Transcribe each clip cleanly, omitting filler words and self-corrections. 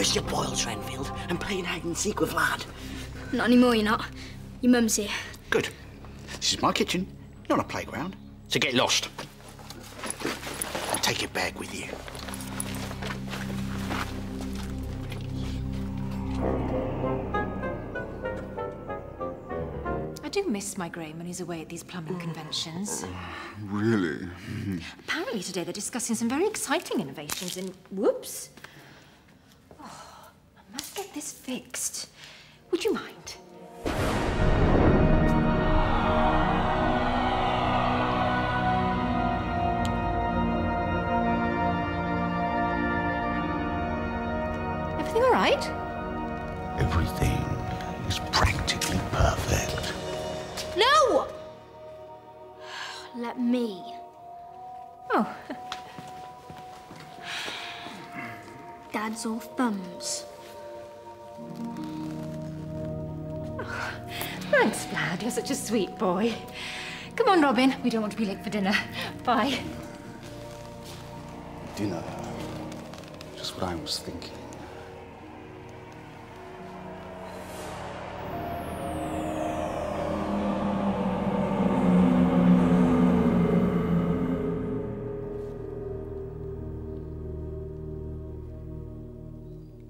just your boiled Trenfield and playing hide and seek with Lad. Not anymore, you're not. Your mum's here. Good. This is my kitchen, not a playground. So get lost. And take your bag with you. I do miss my Graham when he's away at these plumbing conventions. Really? Apparently today they're discussing some very exciting innovations in... Whoops. Oh, I must get this fixed. Would you mind? Everything all right? Everything is practically perfect. No! Let me. Oh. Dad's all thumbs. Oh, thanks, Vlad. You're such a sweet boy. Come on, Robin. We don't want to be late for dinner. Bye. Dinner. Just what I was thinking.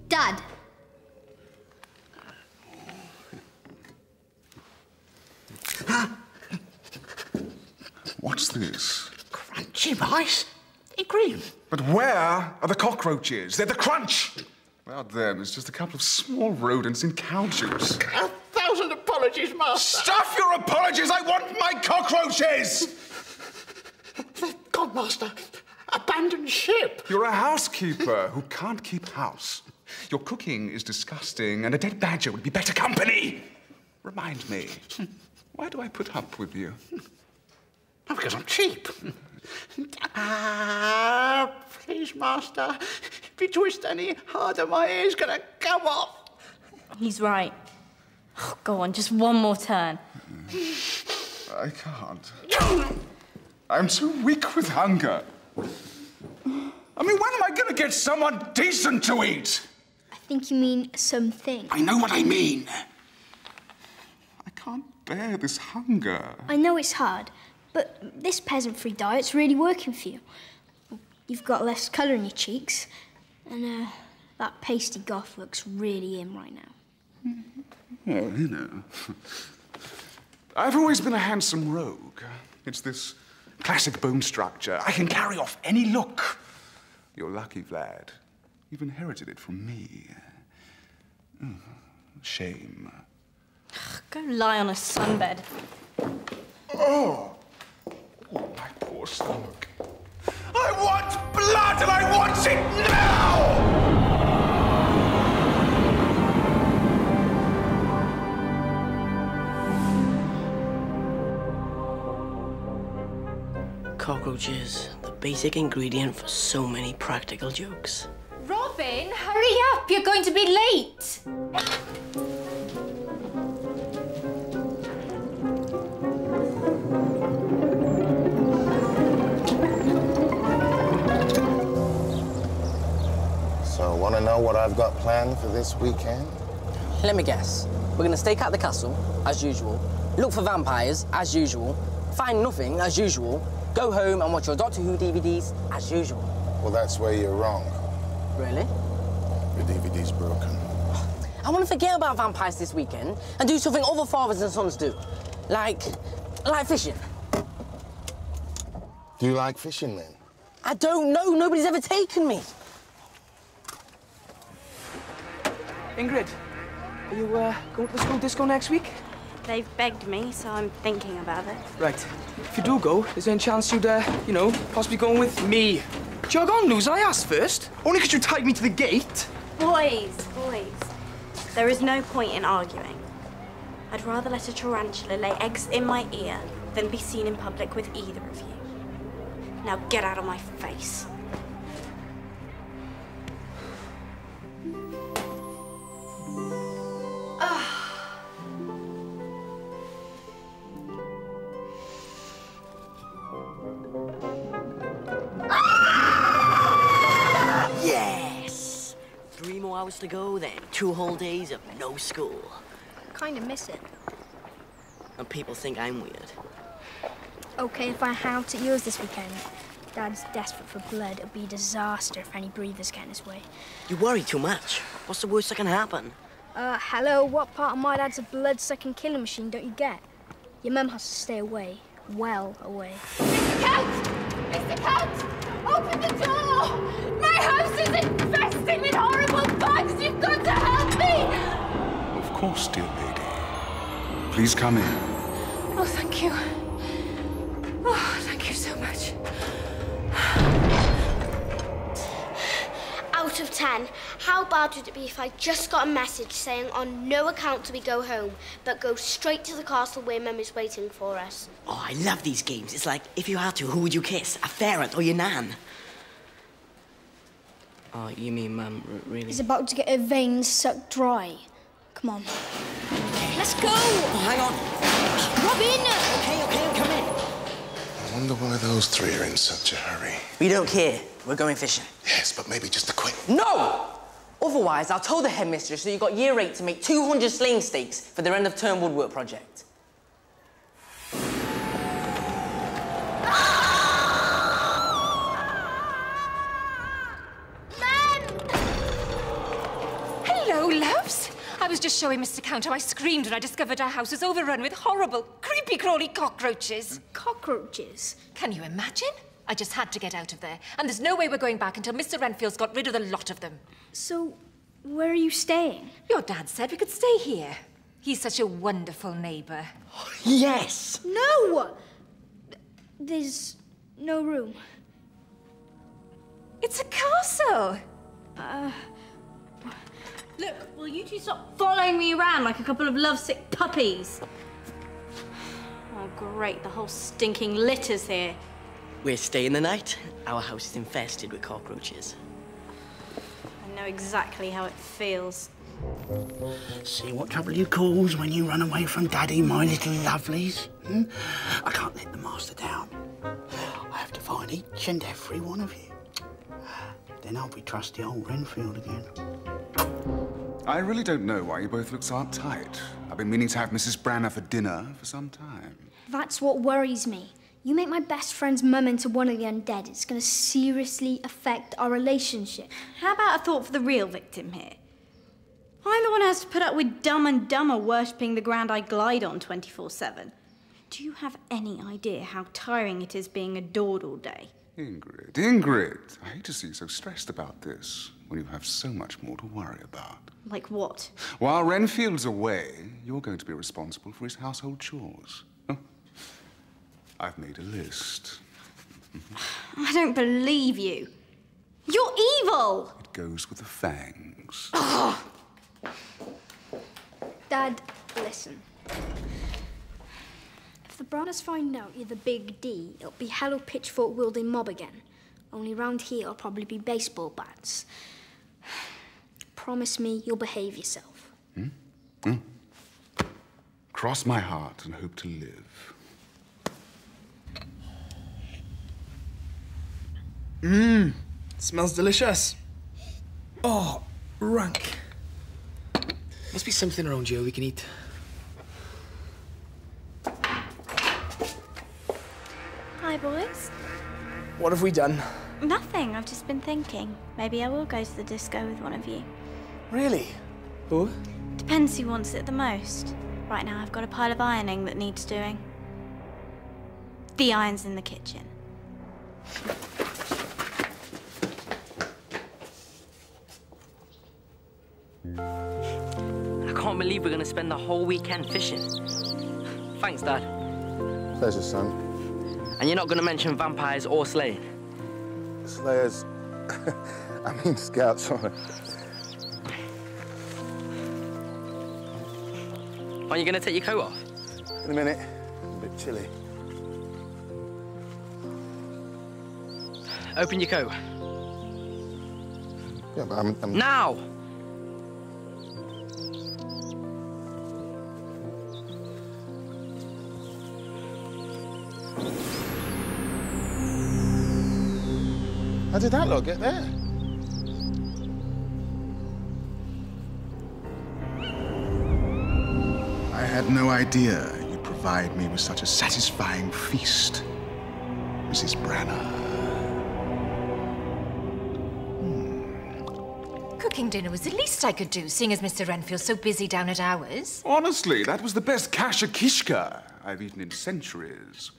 Dad. What's this? Crunchy mice. They're green. But where are the cockroaches? They're the crunch! Without them, it's just a couple of small rodents in cow juice. 1,000 apologies, Master. Stuff your apologies! I want my cockroaches! They're gone, Master. Abandoned ship. You're a housekeeper who can't keep house. Your cooking is disgusting, and a dead badger would be better company. Remind me, why do I put up with you? Oh, because I'm cheap. Please, Master. If you twist any harder, my ear's gonna come off. He's right. Oh, go on, just one more turn. I can't. I'm too weak with hunger. I mean, when am I gonna get someone decent to eat? I think you mean something. I know what I mean. I can't bear this hunger. I know it's hard, but this peasant-free diet's really working for you. You've got less colour in your cheeks, and that pasty goth looks really in right now. Well, you know. I've always been a handsome rogue. It's this classic bone structure. I can carry off any look. You're lucky, Vlad. You've inherited it from me. Oh, shame. Go lie on a sunbed. Oh! Oh, my poor stomach. I want blood, and I want it now! Cockroaches, the basic ingredient for so many practical jokes. Robin, hurry up. You're going to be late. So, want to know what I've got planned for this weekend? Let me guess. We're going to stake out the castle, as usual, look for vampires, as usual, find nothing, as usual, go home and watch your Doctor Who DVDs, as usual. Well, that's where you're wrong. Really? Your DVD's broken. I want to forget about vampires this weekend and do something other fathers and sons do. Like fishing. Do you like fishing, then? I don't know. Nobody's ever taken me. Ingrid, are you going to the school disco next week? They've begged me, so I'm thinking about it. Right. If you do go, is there any chance you'd, you know, possibly going with me? Jog on, Luz, I asked first. Only because you tied me to the gate. Boys. There is no point in arguing. I'd rather let a tarantula lay eggs in my ear than be seen in public with either of you. Now get out of my face. Yes! 3 more hours months to go, then 2 whole days of no school. Kind of miss it. And people think I'm weird. Okay, if I hang out at yours this weekend. Dad's desperate for blood. It'll be a disaster if any breathers get in his way. You worry too much. What's the worst that can happen? Hello, what part of my dad's a blood-sucking killing machine don't you get? Your mum has to stay away. Well away. Mr. Count! Mr. Count! Open the door! My house is infested with horrible bugs! You've got to help me! Of course, dear lady. Please come in. Oh, thank you. Oh, thank you so much. Out of 10, how bad would it be if I just got a message saying on no account do we go home, but go straight to the castle where Mum is waiting for us? Oh, I love these games. It's like, if you had to, who would you kiss? A ferret or your nan? Oh, you mean Mum, really? He's about to get her veins sucked dry. Come on. Let's go! Oh, hang on. Robin! Okay, I'm coming. I wonder why those three are in such a hurry. We don't care. We're going fishing. Yes, but maybe just a quick... No! Otherwise, I'll tell the headmistress that you got year 8 to make 200 sleighing stakes for their end-of-term woodwork project. Hello, loves. I was just showing Mr. Count how I screamed when I discovered our house was overrun with horrible, creepy-crawly cockroaches. Cockroaches? Can you imagine? I just had to get out of there. And there's no way we're going back until Mr. Renfield's got rid of the lot of them. So, where are you staying? Your dad said we could stay here. He's such a wonderful neighbour. Yes! No! There's no room. It's a castle! Look, will you two stop following me around like a couple of lovesick puppies? Oh, great, the whole stinking litter's here. We're staying the night. Our house is infested with cockroaches. I know exactly how it feels. See what trouble you cause when you run away from Daddy, my little lovelies? I can't let the master down. I have to find each and every one of you. Then I'll be trusty old Renfield again. I really don't know why you both look so uptight. I've been meaning to have Mrs. Branaugh for dinner for some time. That's what worries me. You make my best friend's mum into one of the undead. It's going to seriously affect our relationship. How about a thought for the real victim here? I'm the one who has to put up with Dumb and Dumber worshipping the ground I glide on 24/7. Do you have any idea how tiring it is being adored all day? Ingrid, I hate to see you so stressed about this when you have so much more to worry about. Like what? While Renfield's away, you're going to be responsible for his household chores. Oh, I've made a list. I don't believe you. You're evil! It goes with the fangs. Dad, listen. If the Branaghs find out you're the Big D, it'll be hello pitchfork wielding mob again. Only round here it'll probably be baseball bats. Promise me you'll behave yourself. Cross my heart and hope to live. Smells delicious. Oh, rank. Must be something around here we can eat. Hi, boys. What have we done? Nothing, I've just been thinking. Maybe I will go to the disco with one of you. Really? Who? Depends who wants it the most. Right now I've got a pile of ironing that needs doing. The iron's in the kitchen. I can't believe we're going to spend the whole weekend fishing. Thanks, Dad. Pleasure, son. And you're not going to mention vampires or slaying? Slayers... I mean scouts, sorry. Aren't you going to take your coat off? In a minute. A bit chilly. Open your coat. Yeah, but I'm... Now! How did that lot get there? had no idea you'd provide me with such a satisfying feast, Mrs. Branaugh. Cooking dinner was the least I could do, seeing as Mr. Renfield's so busy down at ours. Honestly, that was the best kasha kishka I've eaten in centuries.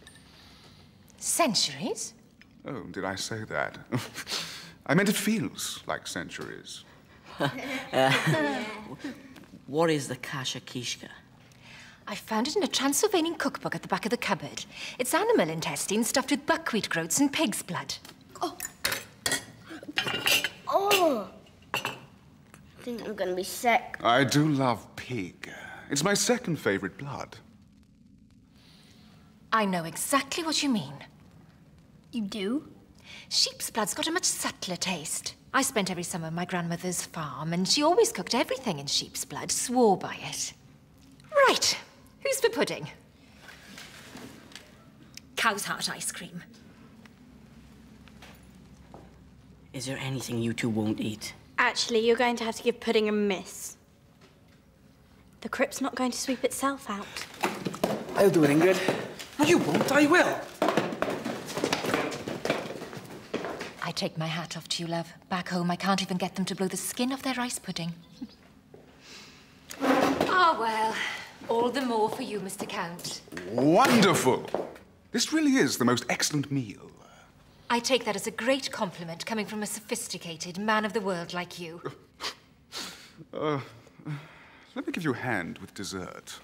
Centuries? Oh, did I say that? I meant it feels like centuries. What is the kasha kishka? I found it in a Transylvanian cookbook at the back of the cupboard. It's animal intestine stuffed with buckwheat groats and pig's blood. Oh! Oh! I think I'm gonna be sick. I do love pig. It's my second favorite blood. I know exactly what you mean. You do? Sheep's blood's got a much subtler taste. I spent every summer on my grandmother's farm, and she always cooked everything in sheep's blood, swore by it. Right, who's for pudding? Cow's heart ice cream. Is there anything you two won't eat? Actually, you're going to have to give pudding a miss. The crypt's not going to sweep itself out. I'll do it, Ingrid. No, you won't. I will. I take my hat off to you, love. Back home, I can't even get them to blow the skin off their rice pudding. Ah, well, all the more for you, Mr. Count. Wonderful! This really is the most excellent meal. I take that as a great compliment coming from a sophisticated man of the world like you. Let me give you a hand with dessert.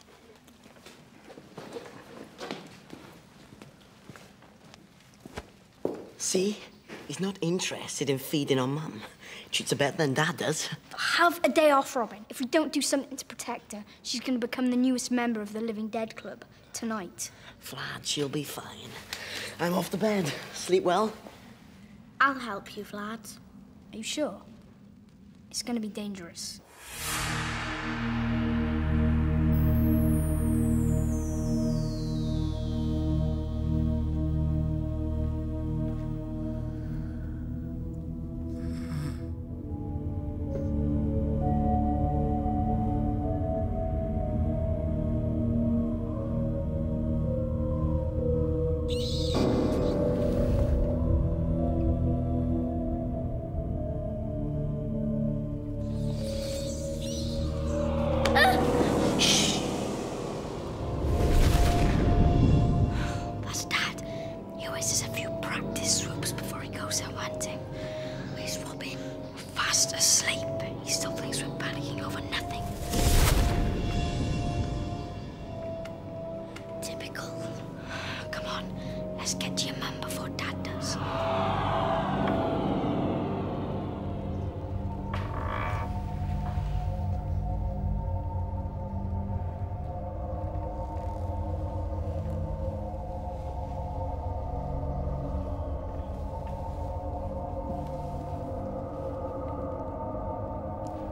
See? He's not interested in feeding on Mum. Treats her better than Dad does. Have a day off, Robin. If we don't do something to protect her, she's going to become the newest member of the Living Dead Club tonight. Vlad, she'll be fine. I'm off to bed. Sleep well? I'll help you, Vlad. Are you sure? It's going to be dangerous.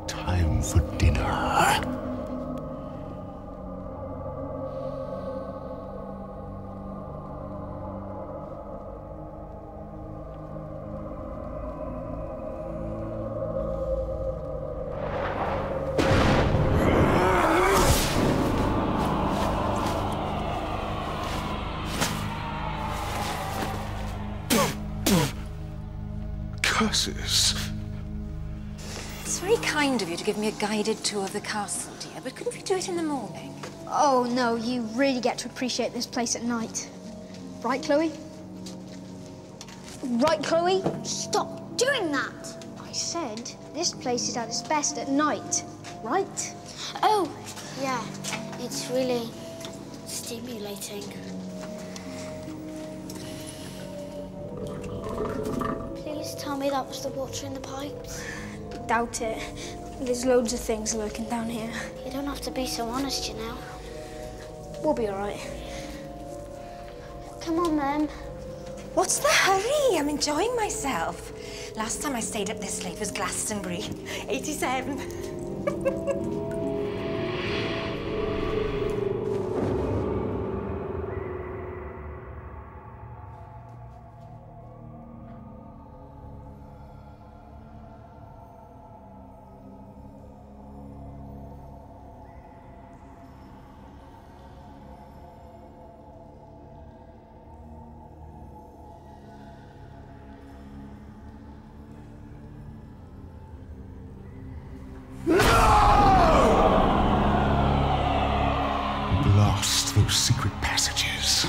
Time for dinner. Curses. It's very kind of you to give me a guided tour of the castle, dear, but couldn't we do it in the morning? Oh, no, you really get to appreciate this place at night. Right, Chloe? Right, Chloe? Stop doing that! I said this place is at its best at night, right? Oh, yeah. It's really stimulating. Please tell me that was the water in the pipes. Doubt it. There's loads of things lurking down here. You don't have to be so honest, you know. We'll be all right. Come on, then. What's the hurry? I'm enjoying myself. Last time I stayed up this late was Glastonbury, 87. those secret passages.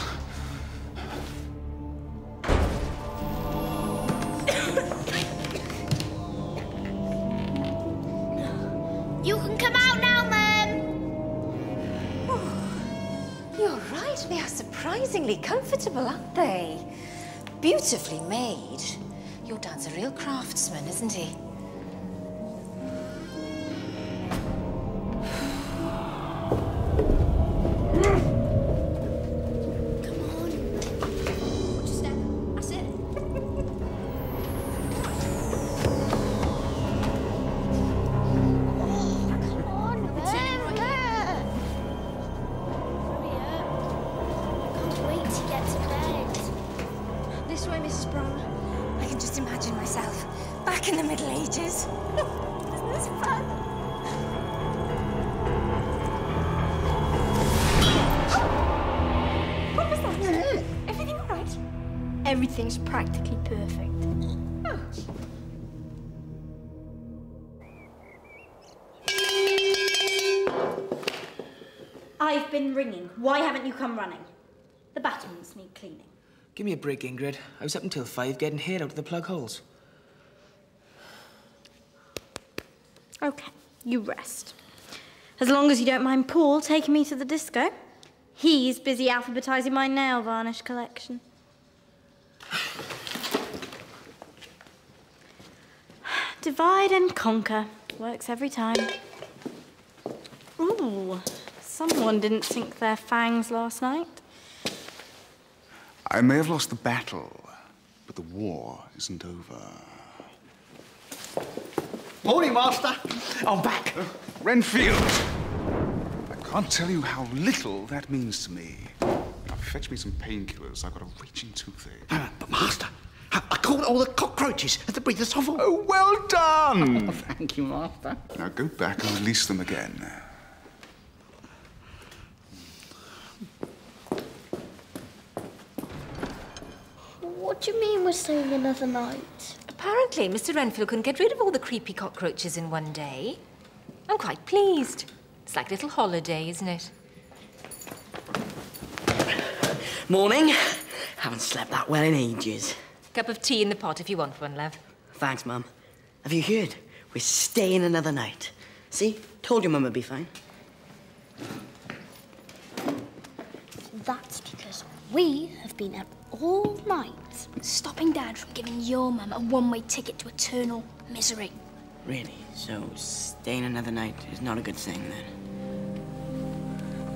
You can come out now, Mum. You're right, they are surprisingly comfortable, aren't they? Beautifully made. Your dad's a real craftsman, isn't he? This way, Mrs. Branaugh. I can just imagine myself back in the Middle Ages. Isn't this fun? What was that? Everything all right? Everything's practically perfect. Oh. I've been ringing. Why haven't you come running? The bathrooms need cleaning. Give me a break, Ingrid. I was up until 5 getting hair out of the plug holes. Okay, you rest. As long as you don't mind Paul taking me to the disco. He's busy alphabetising my nail varnish collection. Divide and conquer. Works every time. Ooh, someone didn't sink their fangs last night. I may have lost the battle, but the war isn't over. Morning, Master. I'm back. Renfield! I can't tell you how little that means to me. Now, fetch me some painkillers. I've got a raging toothache. But, Master, I caught all the cockroaches at the breather hovel. Oh, well done! Oh, thank you, Master. Now go back and release them again. What do you mean we're staying another night? Apparently, Mr. Renfield couldn't get rid of all the creepy cockroaches in one day. I'm quite pleased. It's like a little holiday, isn't it? Morning. Haven't slept that well in ages. Cup of tea in the pot if you want one, love. Thanks, Mum. Have you heard? We're staying another night. See? Told you Mum would be fine. That's because we have been up all night. Stopping Dad from giving your mum a one-way ticket to eternal misery. Really? So staying another night is not a good thing, then?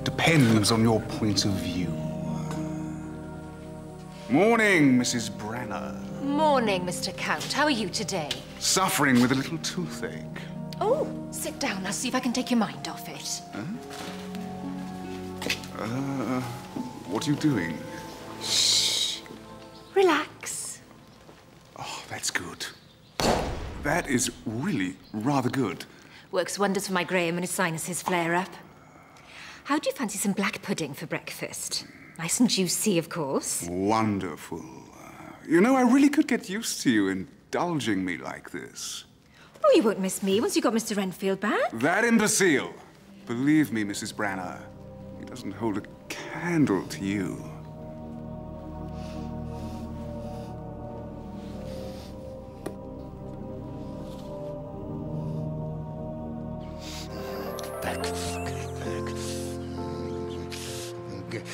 Depends on your point of view. Morning, Mrs. Branaugh. Morning, Mr. Count. How are you today? Suffering with a little toothache. Oh, sit down. I'll see if I can take your mind off it. Huh? What are you doing? Shh. Relax. Oh, that's good. That is really rather good. Works wonders for my Graham when his sinuses flare up. How do you fancy some black pudding for breakfast? Nice and juicy, of course. Wonderful. You know, I really could get used to you indulging me like this. Oh, you won't miss me once you got Mr. Renfield back. That imbecile! Believe me, Mrs. Branaugh, he doesn't hold a candle to you.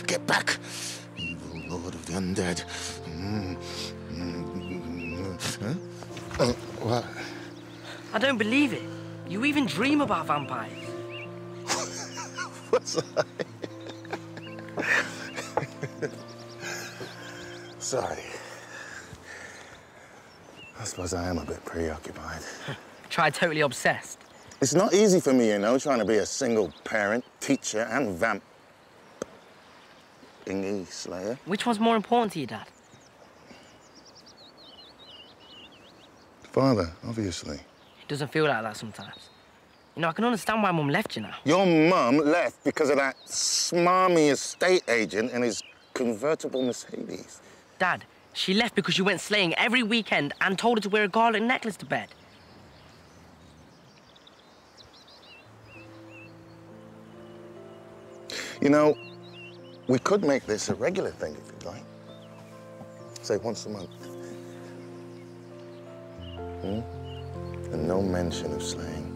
Get back, evil lord of the undead. What? I don't believe it. You even dream about vampires. What's that? Sorry. I suppose I am a bit preoccupied. Try totally obsessed. It's not easy for me, you know, trying to be a single parent, teacher, and thingy slayer. Which one's more important to you, Dad? Father, obviously. It doesn't feel like that sometimes. You know, I can understand why Mum left you now. Your mum left because of that smarmy estate agent and his convertible Mercedes. Dad, she left because you went sleighing every weekend and told her to wear a garlic necklace to bed. You know, We could make this a regular thing if you'd like. Say once a month. And no mention of slaying.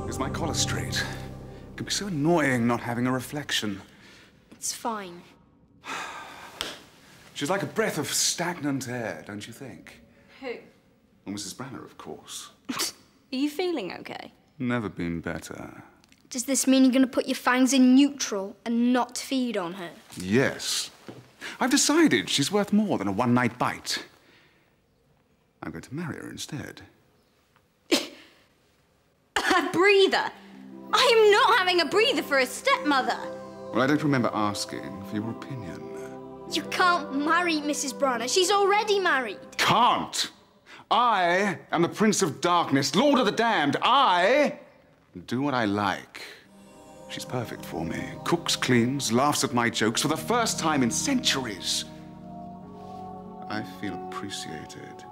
Is my collar straight? It can be so annoying not having a reflection. It's fine. She's like a breath of stagnant air, don't you think? Who? Well, Mrs. Branaugh, of course. Are you feeling okay? Never been better. Does this mean you're going to put your fangs in neutral and not feed on her? Yes. I've decided she's worth more than a one-night bite. I'm going to marry her instead. A breather? I am not having a breather for a stepmother. Well, I don't remember asking for your opinion. You can't marry Mrs. Branaugh. She's already married. Can't! I am the Prince of Darkness, Lord of the Damned. I do what I like. She's perfect for me. Cooks, cleans, laughs at my jokes for the first time in centuries. I feel appreciated.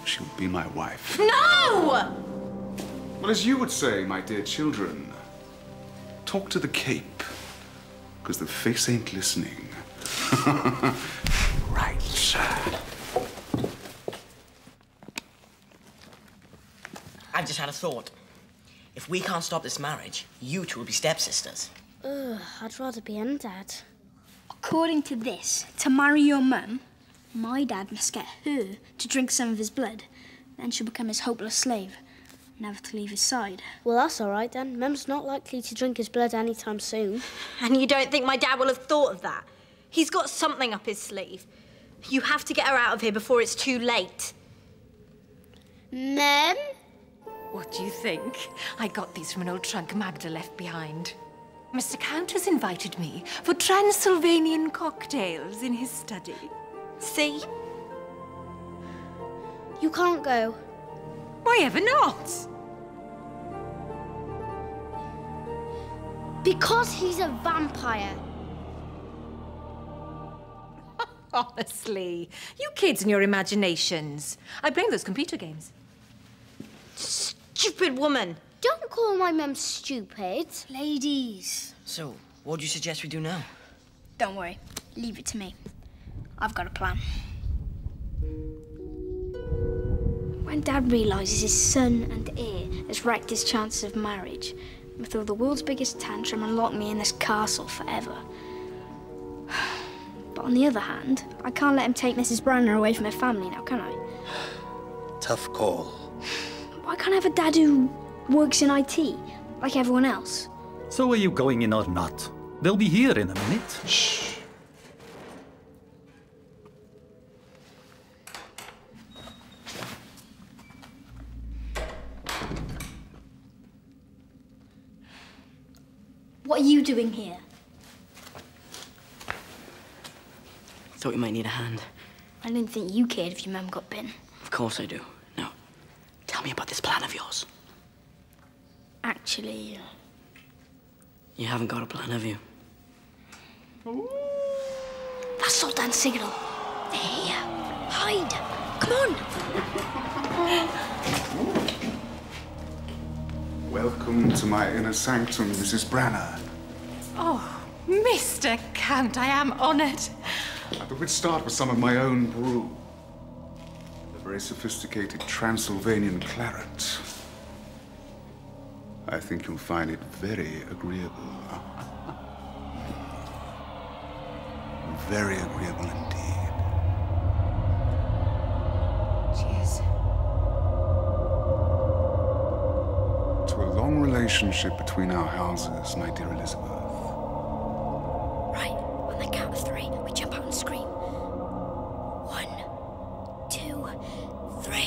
She'll be my wife. No! Well, as you would say, my dear children, talk to the cape, because the face ain't listening. Right, sir. I've just had a thought. If we can't stop this marriage, you two will be stepsisters. Ugh, I'd rather be Dad. According to this, to marry your mum, my dad must get her to drink some of his blood. Then she'll become his hopeless slave, never to leave his side. Well, that's all right then. Mum's not likely to drink his blood anytime soon. And you don't think my dad will have thought of that? He's got something up his sleeve. You have to get her out of here before it's too late. Mum? What do you think? I got these from an old trunk Magda left behind. Mr. Count has invited me for Transylvanian cocktails in his study. See? You can't go. Why ever not? Because he's a vampire. Honestly, you kids and your imaginations. I blame those computer games. Stupid woman. Don't call my mum stupid. Ladies. So, what do you suggest we do now? Don't worry. Leave it to me. I've got a plan. When Dad realises his son and heir has wrecked his chances of marriage, he'll throw the world's biggest tantrum and lock me in this castle forever. But on the other hand, I can't let him take Mrs. Branaugh away from her family now, can I? Tough call. Why can't I have a dad who works in IT, like everyone else? So are you going in or not? They'll be here in a minute. Shh. What are you doing here? Thought you might need a hand. I didn't think you cared if your mum got bitten. Of course I do. Now, tell me about this plan of yours. Actually, You haven't got a plan, have you? That's Sultan's signal. They're here. Hide. Come on. Welcome to my inner sanctum, Mrs. Branaugh. Oh, Mr. Count, I am honoured. I thought we'd start with some of my own brew. A very sophisticated Transylvanian claret. I think you'll find it very agreeable. Very agreeable indeed. Cheers. To a long relationship between our houses, my dear Elizabeth. Right, on the count of 3, we jump out and scream. 1, 2, 3.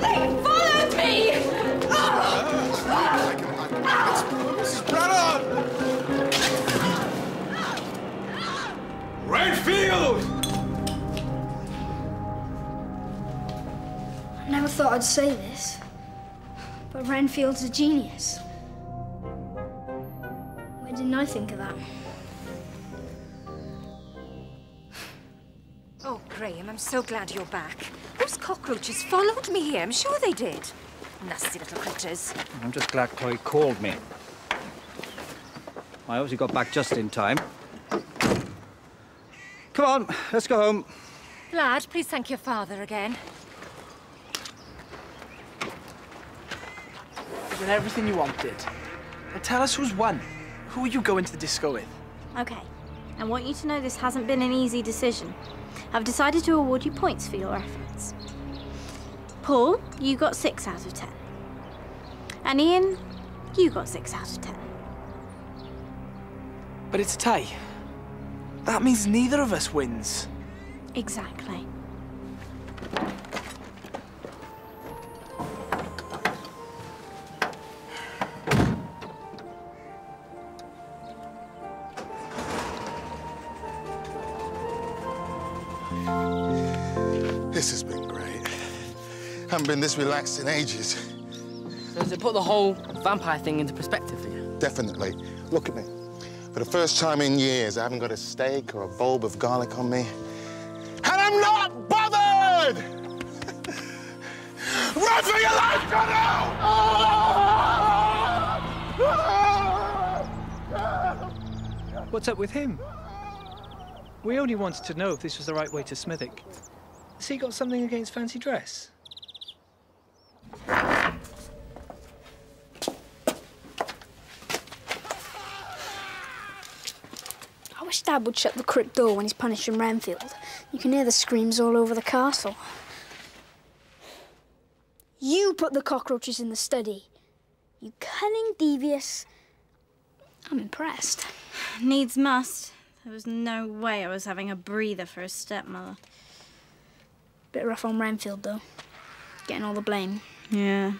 They followed me! Mrs. Branaugh! Redfield! I never thought I'd say this, but Renfield's a genius. Why didn't I think of that? Oh, Graham, I'm so glad you're back. Those cockroaches followed me here, I'm sure they did. Nasty little critters. I'm just glad Chloe called me. I obviously got back just in time. Come on, let's go home. Lad, please thank your father again. You got everything you wanted. Now tell us who's won. Who are you going to the disco with? Okay, I want you to know this hasn't been an easy decision. I've decided to award you points for your efforts. Paul, you got 6 out of 10. And Ian, you got 6 out of 10. But it's a tie. That means neither of us wins. Exactly. This has been great. Haven't been this relaxed in ages. So does it put the whole vampire thing into perspective for you? Definitely. Look at me. For the first time in years, I haven't got a steak or a bulb of garlic on me. And I'm not bothered! Run for your life, Branaugh! What's up with him? We only wanted to know if this was the right way to Smithick. Has he got something against fancy dress? I wish Dad would shut the crypt door when he's punishing Renfield. You can hear the screams all over the castle. You put the cockroaches in the study. You cunning, devious... I'm impressed. Needs must. There was no way I was having a breather for a stepmother. Bit rough on Renfield, though. Getting all the blame. Yeah.